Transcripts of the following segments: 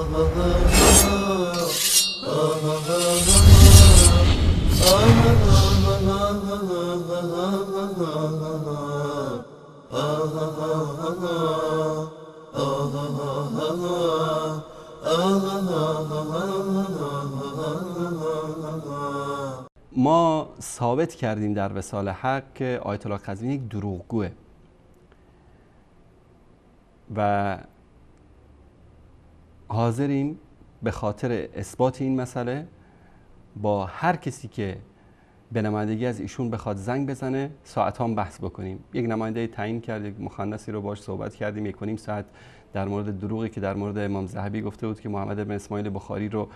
ما ثابت کردیم در وصال حق که آیت الله قزوینی یک دروغگوه و حاضریم به خاطر اثبات این مسئله با هر کسی که به نمایندگی از ایشون بخواد زنگ بزنه ساعت‌ها بحث بکنیم. یک نماینده تعیین کرد، یک مخنثی رو باهاش صحبت کردیم 1.5 ساعت در مورد دروغی که در مورد امام ذهبی گفته بود که محمد بن اسماعیل بخاری رو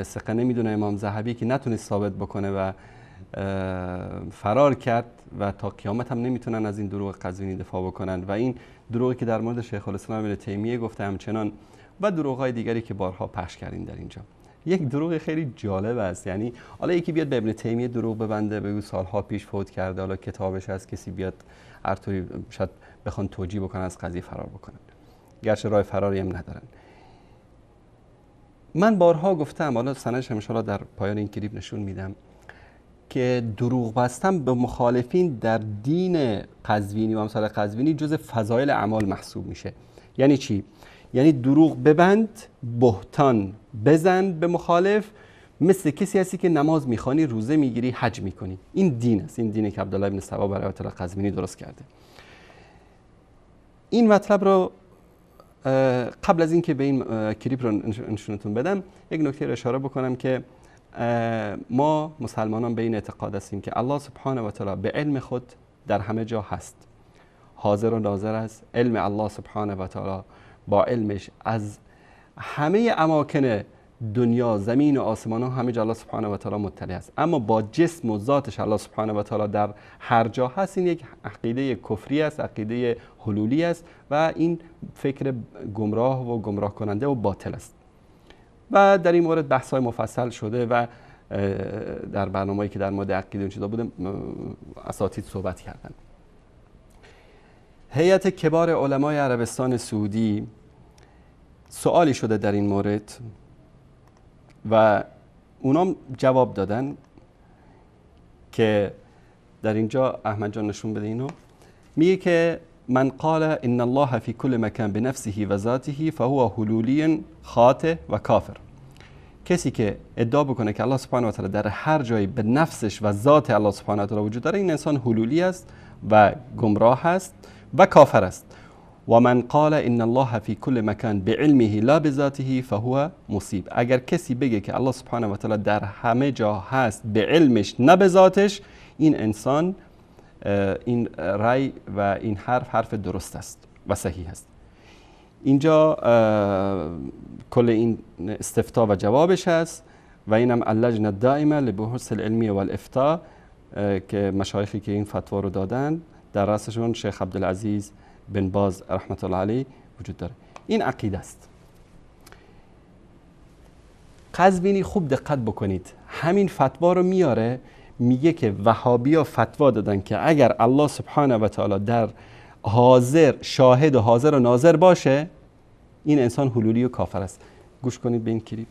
ثقه نمیدونه امام ذهبی، که نتونست ثابت بکنه و فرار کرد و تا قیامت هم نمیتونن از این دروغ قزوینی دفاع بکنن و این دروغی که در مورد شیخ الاسلام ابن تیمیه گفته همچنان و دروغ‌های دیگری که بارها پخش کردیم در اینجا. یک دروغ خیلی جالب است، یعنی حالا یکی بیاد به ابن تیمیه دروغ ببنده بگو سالها پیش فوت کرده، حالا کتابش هست، کسی بیاد هر طوری شاید بخوان توجیه بکنن از قضیه فرار بکنن، گرچه راه فراری هم ندارن. من بارها گفتم، حالا سندش ان شاءالله در پایان این کلیپ نشون میدم، که دروغ بستن به مخالفین در دین قزوینی و امثال قزوینی جز فضایل اعمال محسوب میشه. یعنی چی؟ یعنی دروغ ببند، بهتان بزن به مخالف، مثل کسی هستی که نماز میخوانی، روزه میگیری، حج میکنی. این دین است، این دینی که عبدالله ابن سبا برای آیت الله قزوینی درست کرده. این مطلب رو قبل از اینکه به این کلیپ رو نشونتون بدم یک نکته رو اشاره بکنم که ما مسلمانان به این اعتقاد هستیم که الله سبحانه و تعالی به علم خود در همه جا هست، حاضر و ناظر است. علم الله سبحانه و تعالی با علمش از همه اماکن دنیا، زمین و آسمان ها، همه جا الله سبحانه و تعالی مطلع است. اما با جسم و ذاتش الله سبحانه و تعالی در هر جا هست. این یک عقیده کفری است، عقیده حلولی است و این فکر گمراه و گمراه کننده و باطل است و در این مورد بحث‌های مفصل شده و در برنامه‌ای که در مورد عقیده چیزا بوده اساتید صحبت کردن. هیئت کبار علمای عربستان سعودی سوالی شده در این مورد و اونام جواب دادن که در اینجا احمد جان نشون بده اینو. میگه که من قال ان الله فی کل مکان بنفسه و ذاته فهو حلولی خاطئ و کافر. کسی که ادعا بکنه که الله سبحانه و تعالی در هر جایی به نفسش و ذات الله سبحانه و تعالی وجود داره، این انسان حلولی است و گمراه است و کافر است. و من قال ان الله فی کل مکان بعلمه لا بذاته فهو مصیب. اگر کسی بگه که الله سبحانه و تعالی در همه جا هست به علمش نه به ذاتش، این انسان این رأی و این حرف درست است و صحیح است. اینجا کل این استفتاء و جوابش هست و اینم اللجنه الدائمه لبحوث العلمی و الافتاء که مشایخی که این فتوا رو دادن در رأسشون شیخ عبدالعزیز بن باز رحمت الله علیه وجود داره. این عقیده است. قزوینی خوب دقت بکنید، همین فتوا رو میاره، میگه که وهابی‌ها فتوا دادن که اگر الله سبحانه و تعالی در حاضر شاهد و حاضر و ناظر باشه، این انسان حلولی و کافر است. گوش کنید به این کلیپ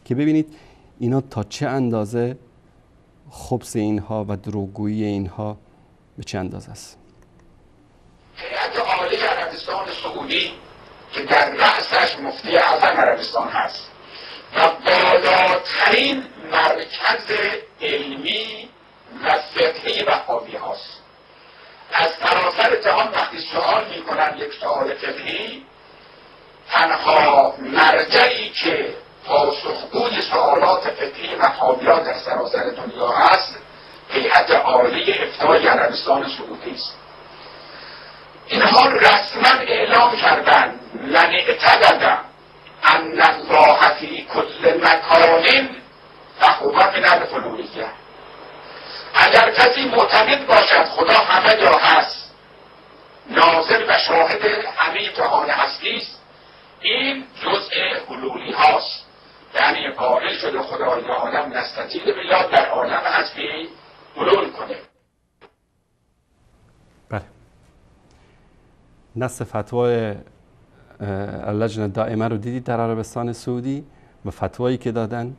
که ببینید اینا تا چه اندازه خبث اینها و دروغگویی اینها به چه اندازه است. هیئت عالی عربستان سعودی که در رأسش مفتی اعظم عربستان هست و بالاترین مرکز علمی و فقهی وهابی هاست، از سراسر جهان وقتی سوال میکنن یک سوال فقهی، تنها مرجعی که پاسخگوی سوالات فقهی وهابی‌ها در سراسر دنیا هست هیئت عالی افتای عربستان سعودی است. اینها رسما اعلام کردن لن اعتقد ان الله فی کل مکان فهو من الحلولیه. اگر کسی معتقد باشد خدا همه جا هست، ناظر و شاهد همه جهان هستی است، این جزء حلولی هاست، یعنی قائل شده خدای عالم نستطیع بالله در عالم هستی حلول کنه. بله، نص فتوای لجنه دائمه رو دیدید در عربستان سعودی و فتوایی که دادن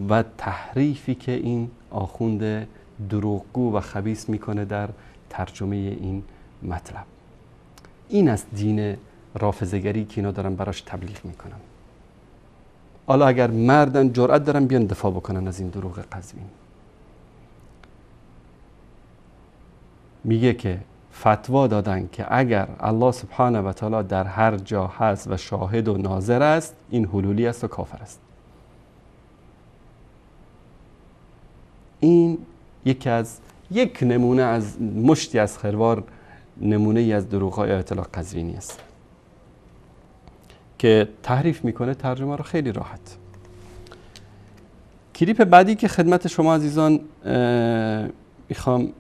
و تحریفی که این آخوند دروغگو و خبیث میکنه در ترجمه این مطلب. این است دین رافضه‌گری که اینا دارن براش تبلیغ میکنن. حالا اگر مردن جرأت دارن بیان دفاع بکنن از این دروغ قزوین. میگه که فتوا دادن که اگر الله سبحانه و تعالی در هر جا هست و شاهد و ناظر است، این حلولی است و کافر است. این یک نمونه از مشتی از خروار نمونه ای از دروغ‌های آیت الله قزوینی است که تحریف میکنه ترجمه رو خیلی راحت. کلیپ بعدی که خدمت شما عزیزان میخوام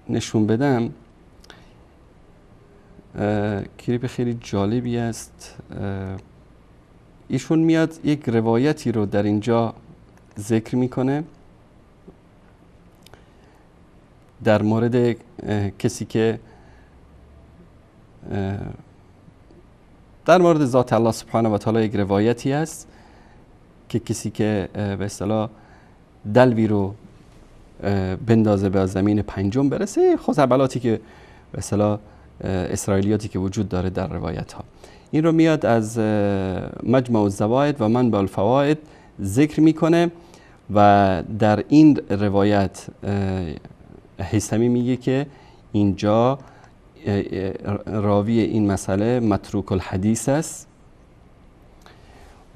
نشون بدم کلیپ خیلی جالبی است. ایشون میاد یک روایتی رو در اینجا ذکر میکنه در مورد کسی که در مورد ذات الله سبحانه و تعالی یک روایتی است که کسی که به اصطلاح دلوی رو بندازه به زمین پنجم برسه، خزعبلاتی که به اصطلاح اسرائیلیاتی که وجود داره در روایت ها. این رو میاد از مجمع الزوائد و منبع الفوائد ذکر میکنه و در این روایت هیثمی میگه که اینجا راوی این مسئله متروک الحدیث است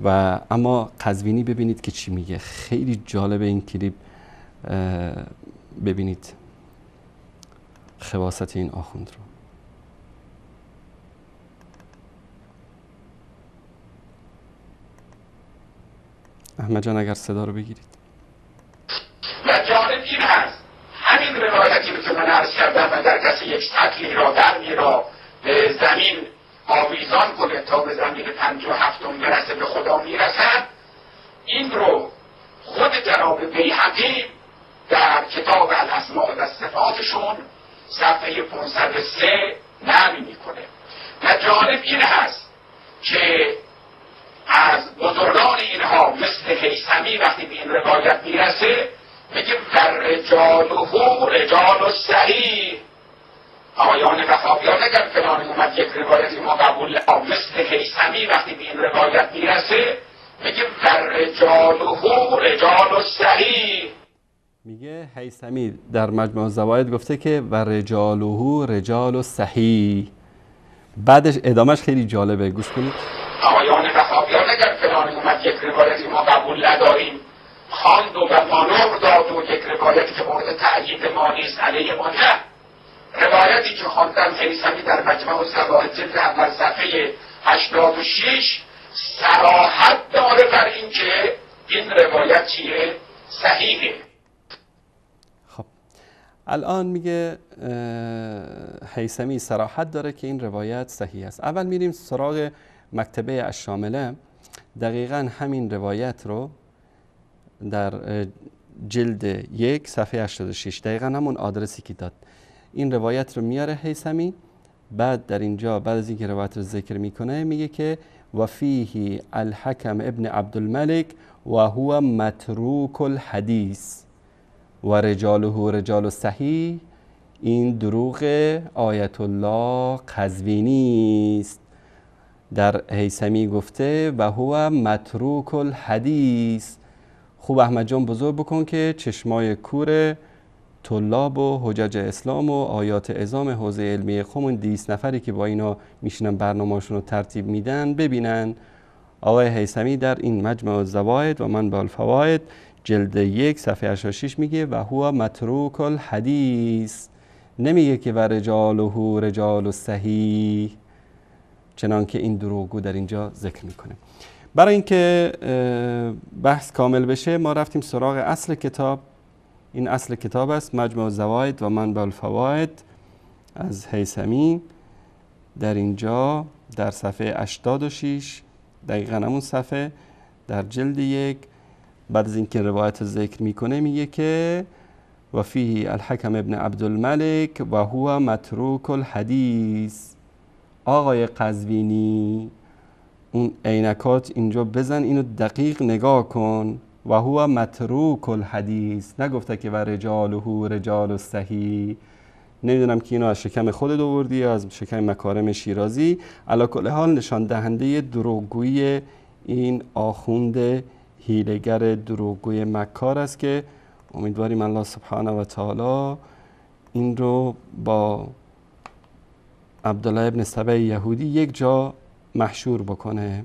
و اما قزوینی ببینید که چی میگه. خیلی جالب این کلیپ، ببینید خواست این آخوند رو. احمد جان اگر صدا رو بگیرید. و جالب این هست همین روایتی که من عرض کردم اگر کسی یک سطلی را در میرا به زمین آویزان کنه تا به زمین 57 برسه به خدا میرسد، این رو خود جناب بیهقی در کتاب الاسماء و صفاتشون صفحه 503 نقل میکنه. و جالب این هست که از بزرگان اینها مثل هیثمی وقتی به این روایت میرسه میگه رجاله رجال صحیح. آیان وهابیان اگر فلان اومد یک روایتی ما قبول مثل هیثمی وقتی به این روایت میرسه میگه رجاله رجال صحیح. میگه هیثمی در مجمع الزوائد گفته که و رجاله رجال صحیح. بعدش ادامهش خیلی جالبه، گوش کنید. آیان وهابیان اگر فلان اومد یک روایتی ما قبول نداریم خواند و مانور داد و یک روایتی که مورد تأیید ما نیست علیه ما نه. روایتی که خواندن هیثمی در مجمع الزوائد جلد اول صفحه 86 صراحت داره بر این که این روایت چیه؟ صحیحه. خب الان میگه هیثمی صراحت داره که این روایت صحیح است. اول میریم سراغ مکتبه الشامله. دقیقا همین روایت رو در جلد 1 صفحه 86 دقیقا همون آدرسی که داد این روایت رو میاره هیثمی. بعد در اینجا بعد از اینکه روایت رو ذکر میکنه میگه که و فیه الحکم ابن عبدالملک و هو متروک الحدیث و رجاله رجال صحیح. این دروغ آیت الله قزوینی است. در هیثمی گفته و هو متروک الحدیث. خوب احمد جان بزرگ بکن که چشمای کور طلاب و حجج اسلام و آیات عظام حوزه علمی قم 20 نفری که با اینا میشینن برنامه‌شون رو ترتیب میدن ببینن. آقای هیثمی در این مجمع الزوائد و منبع الفوائد جلد 1 صفحه 86 میگه و هو متروک الحدیث. نمیگه که و رجاله رجال صحیح، چنان که این دروغگو در اینجا ذکر میکنه. برای اینکه بحث کامل بشه ما رفتیم سراغ اصل کتاب. این اصل کتاب است مجمع الزوائد و منبع الفوائد از هیثمی. در اینجا در صفحه 86 دقیقاً همون صفحه در جلد 1 بعد از اینکه روایت ذکر میکنه میگه که و فیه الحکم ابن عبدالملک و هو متروک الحدیث. آقای قزوینی اون عینکات اینجا بزن، اینو دقیق نگاه کن. و هو متروک الحدیث، نگفته که و رجاله رجال صحیح. نمیدونم که اینو از شکم خودت آوردی یا از شکم مکارم شیرازی. علی کل حال نشان دهنده دروغگویی این آخوند حیله‌گر دروغگوی مکار است که امیدواریم الله سبحانه و تعالی این رو با عبدالله ابن سبع یهودی یک جا محشور بکنه.